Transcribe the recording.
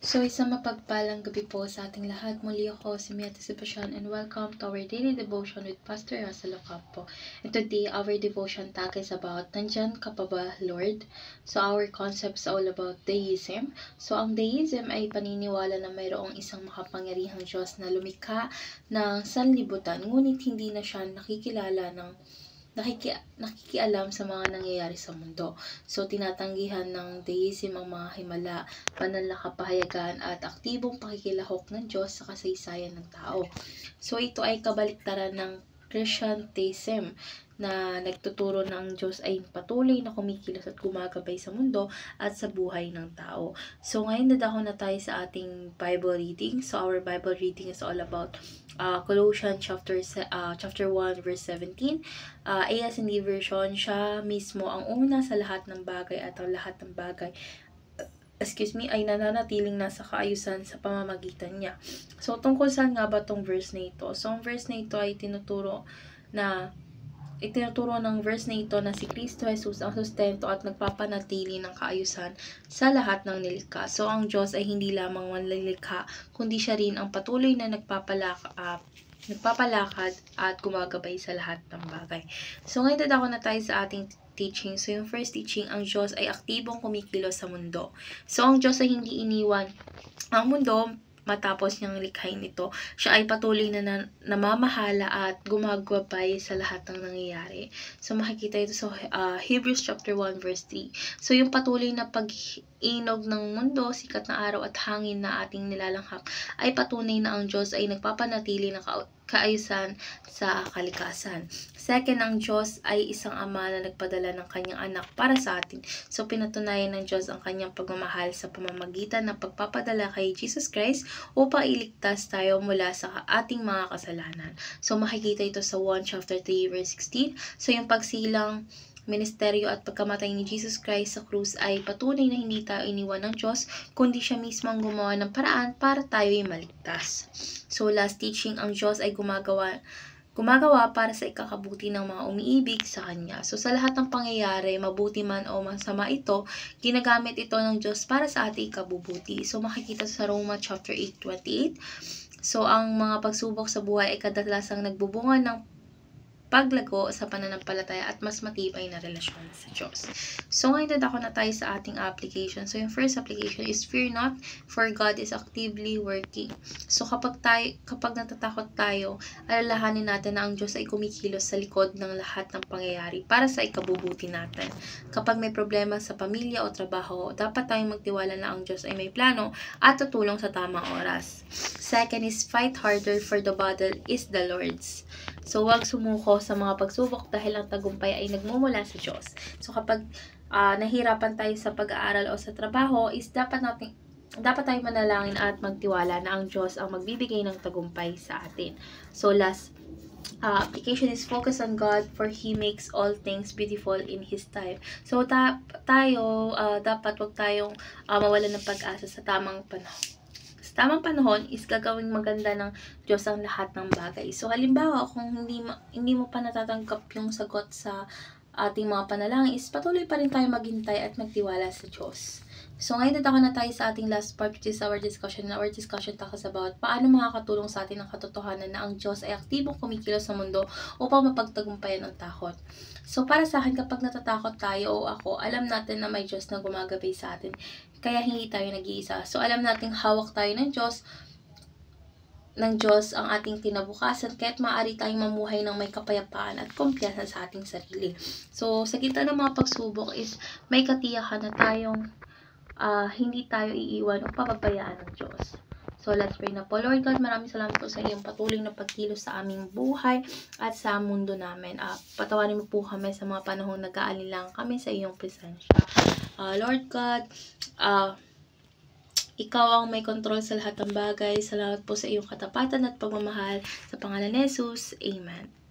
So, isang mapagpalang gabi po sa ating lahat. Muli ako si Mia Sebastian and welcome to our daily devotion with Pastor Russell Ocampo. And today, our devotion tag is about, Nandyan ka pa ba, Lord? So, our concept is all about deism. So, ang deism ay paniniwala na mayroong isang makapangyarihang Diyos na lumikha ng sanlibutan, ngunit hindi na siya nakikilala ng nakikialam sa mga nangyayari sa mundo. So, tinatanggihan ng deism ang mga himala, banal na kapahayagan at aktibong pakikilahok ng Diyos sa kasaysayan ng tao. So, ito ay kabaliktaran ng Christian theism na nagtuturo na ang Diyos ay patuloy na kumikilos at gumagabay sa mundo at sa buhay ng tao. So, ngayon dadako na tayo sa ating Bible reading. So, our Bible reading is all about Colossians chapter 1 verse 17. ASND version, siya mismo ang una sa lahat ng bagay at ang lahat ng bagay ay nananatiling nasa kaayusan sa pamamagitan niya. So, tungkol saan nga ba tong verse na ito? So, ang verse na ito ay tinuturo ng verse na ito na si Kristo Jesus ang sustento at nagpapanatili ng kaayusan sa lahat ng nilikha. So, ang Diyos ay hindi lamang manlilikha, kundi siya rin ang patuloy na nagpapalakad at gumagabay sa lahat ng bagay. So, ngayon dadako na tayo sa ating teaching. So, yung first teaching, ang Diyos ay aktibong kumikilos sa mundo. So, ang Diyos ay hindi iniwan ang mundo matapos niyang likhain ito. Siya ay patuloy na namamahala at gumagabay sa lahat ng nangyayari. So, makikita ito sa Hebrews chapter 1 verse 3. So, yung patuloy na pag-inog ng mundo, sikat na araw at hangin na ating nilalanghap, ay patunay na ang Diyos ay nagpapanatili ng kaayusan sa kalikasan. Second, ang Diyos ay isang ama na nagpadala ng kanyang anak para sa atin. So, pinatunayan ng Diyos ang kanyang pagmamahal sa pamamagitan ng pagpapadala kay Jesus Christ upang iligtas tayo mula sa ating mga kasalanan. So, makikita ito sa 1 chapter 3 verse 16. So, yung pagsilang ministeryo at pagkamatay ni Jesus Christ sa krus ay patunay na hindi tayo iniwan ng Diyos, kundi siya mismo ang gumawa ng paraan para tayo ay maligtas. So, last teaching, ang Diyos ay gumagawa para sa ikakabuti ng mga umiibig sa Kanya. So, sa lahat ng pangyayari, mabuti man o masama ito, ginagamit ito ng Diyos para sa ating ikabubuti. So, makikita sa Roma chapter 8:28. So, ang mga pagsubok sa buhay ay kadalasang nagbubunga ng paglago sa pananampalataya at mas matibay na relasyon sa Diyos. So, ngayon dadako na tayo sa ating application. So, yung first application is fear not, for God is actively working. So, kapag natatakot tayo, alalahanin natin na ang Diyos ay kumikilos sa likod ng lahat ng pangyayari para sa ikabubuti natin. Kapag may problema sa pamilya o trabaho, dapat tayong magtiwala na ang Diyos ay may plano at tutulong sa tamang oras. Second is fight harder, for the battle is the Lord's. So, huwag sumuko sa mga pagsubok dahil ang tagumpay ay nagmumula sa Diyos. So, kapag nahirapan tayo sa pag-aaral o sa trabaho, is dapat tayong manalangin at magtiwala na ang Diyos ang magbibigay ng tagumpay sa atin. So, last application is focus on God, for He makes all things beautiful in His time. So, dapat wag tayong mawalan ng pag-asa sa tamang panahon. Tamang panahon is gagawing maganda ng Diyos ang lahat ng bagay. So, halimbawa, kung hindi mo pa natatanggap yung sagot sa ating mga panalangin, is patuloy pa rin tayo maghintay at magtiwala sa Diyos. So, ngayon dadako na tayo sa ating last part, which is our discussion. Our discussion talks about paano makakatulong sa atin ang katotohanan na ang Diyos ay aktibong kumikilos sa mundo upang mapagtagumpayan ang takot. So, para sa akin, kapag natatakot tayo o ako, alam natin na may Diyos na gumagabay sa atin. Kaya hindi tayo nag-iisa. So, alam nating hawak tayo ng Diyos ang ating kinabukasan, kaya't maaari tayong mamuhay ng may kapayapaan at kumpiyansa sa ating sarili. So, sa gitna ng mga pagsubok is may katiyakan na tayong hindi tayo iiwan o papabayaan ng Diyos. So, let's pray na po. Lord God, maraming salamat po sa iyong patuloy na pagkilos sa aming buhay at sa mundo namin. Patawarin mo po kami sa mga panahong nag-aalinlang kami sa iyong presensya. Lord God, ikaw ang may kontrol sa lahat ng bagay. Salamat po sa iyong katapatan at pagmamahal. Sa pangalan ni Jesus, Amen.